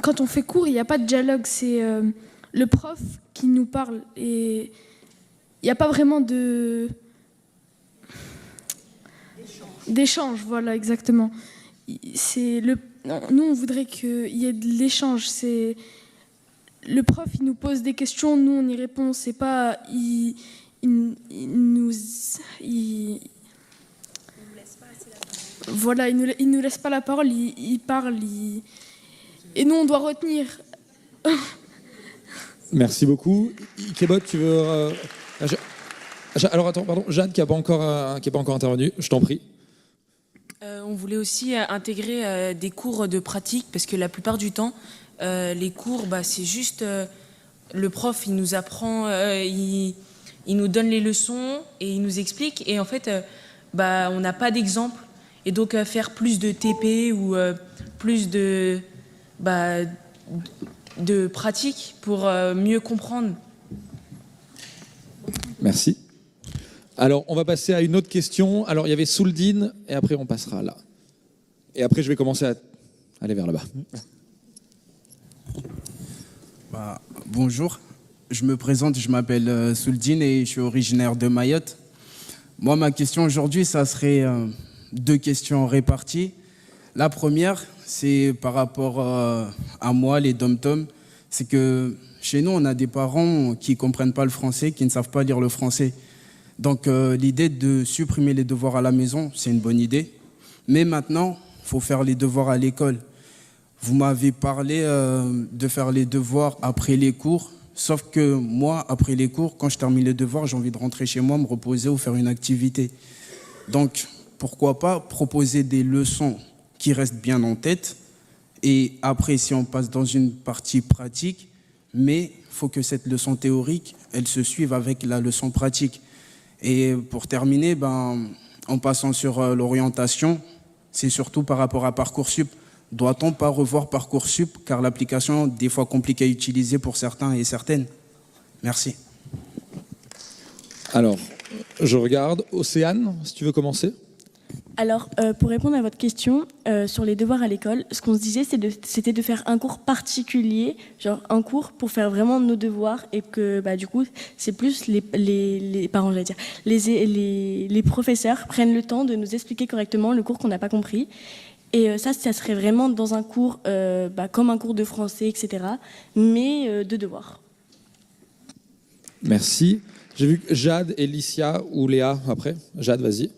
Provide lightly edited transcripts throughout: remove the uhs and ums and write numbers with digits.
Quand on fait cours, il n'y a pas de dialogue, c'est le prof qui nous parle et il n'y a pas vraiment d'échange, voilà, exactement. Nous, on voudrait qu'il y ait de l'échange. C'est le prof, il nous pose des questions, nous, on y répond. C'est pas... Voilà, il nous laisse pas la parole, il parle, et nous, on doit retenir. Merci beaucoup. Ikebot, tu veux... Alors attends, pardon, Jade qui n'a pas encore intervenu, je t'en prie. On voulait aussi intégrer des cours de pratique, parce que la plupart du temps, les cours, c'est juste le prof, il nous apprend, il nous donne les leçons et il nous explique. Et en fait, on n'a pas d'exemple. Et donc, faire plus de TP ou plus de pratique pour mieux comprendre. Merci. Alors, on va passer à une autre question. Alors, il y avait Souldine, et après, on passera là. Et après, je vais commencer à aller vers là-bas. Bonjour, je me présente, je m'appelle Souldine et je suis originaire de Mayotte. Moi, ma question aujourd'hui, ça serait 2 questions réparties. La première, c'est par rapport à moi, les dom-toms. C'est que chez nous, on a des parents qui ne comprennent pas le français, qui ne savent pas lire le français. Donc, l'idée de supprimer les devoirs à la maison, c'est une bonne idée. Mais maintenant, il faut faire les devoirs à l'école. Vous m'avez parlé de faire les devoirs après les cours. Sauf que moi, après les cours, quand je termine les devoirs, j'ai envie de rentrer chez moi, me reposer ou faire une activité. Donc, pourquoi pas proposer des leçons qui restent bien en tête. Et après, si on passe dans une partie pratique, mais il faut que cette leçon théorique, elle se suive avec la leçon pratique. Et pour terminer, en passant sur l'orientation, c'est surtout par rapport à Parcoursup. Doit-on pas revoir Parcoursup, car l'application est des fois compliquée à utiliser pour certains et certaines? Merci. Alors, je regarde. Océane, si tu veux commencer. Alors, pour répondre à votre question sur les devoirs à l'école, ce qu'on se disait, c'était de faire un cours particulier, genre un cours pour faire vraiment nos devoirs et que du coup, c'est plus les parents, j'allais dire, les professeurs prennent le temps de nous expliquer correctement le cours qu'on n'a pas compris. Et ça serait vraiment dans un cours comme un cours de français, etc., mais de devoirs. Merci. J'ai vu Jade, Elicia ou Léa après. Jade, vas-y.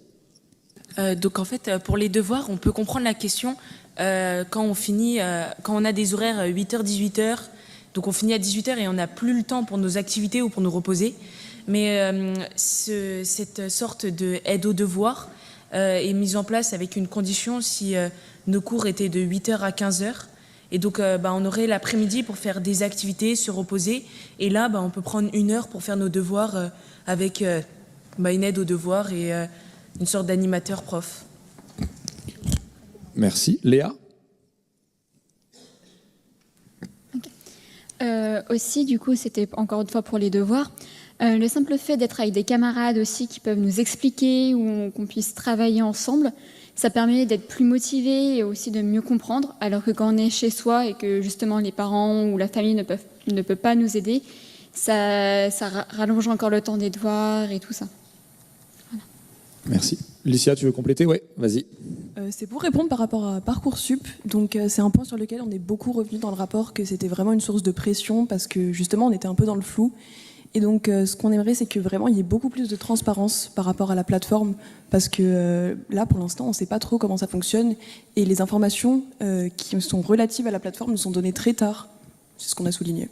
Donc en fait, pour les devoirs, on peut comprendre la question quand on a des horaires 8h, 18h, donc on finit à 18h et on n'a plus le temps pour nos activités ou pour nous reposer. Mais cette sorte d'aide aux devoirs est mise en place avec une condition si nos cours étaient de 8h à 15h. Et donc on aurait l'après-midi pour faire des activités, se reposer. Et là, on peut prendre 1 heure pour faire nos devoirs avec une aide aux devoirs et une sorte d'animateur prof. Merci. Léa? Aussi, du coup, c'était encore une fois pour les devoirs. Le simple fait d'être avec des camarades aussi qui peuvent nous expliquer ou qu'on puisse travailler ensemble, ça permet d'être plus motivé et aussi de mieux comprendre. Alors que quand on est chez soi et que justement les parents ou la famille ne peuvent pas nous aider, ça rallonge encore le temps des devoirs et tout ça. Voilà. Merci. Licia, tu veux compléter? Oui, vas-y. C'est pour répondre par rapport à Parcoursup. Donc c'est un point sur lequel on est beaucoup revenu dans le rapport, que c'était vraiment une source de pression parce que justement on était un peu dans le flou. Et donc ce qu'on aimerait, c'est que vraiment il y ait beaucoup plus de transparence par rapport à la plateforme, parce que là pour l'instant on ne sait pas trop comment ça fonctionne et les informations qui sont relatives à la plateforme nous sont données très tard. C'est ce qu'on a souligné.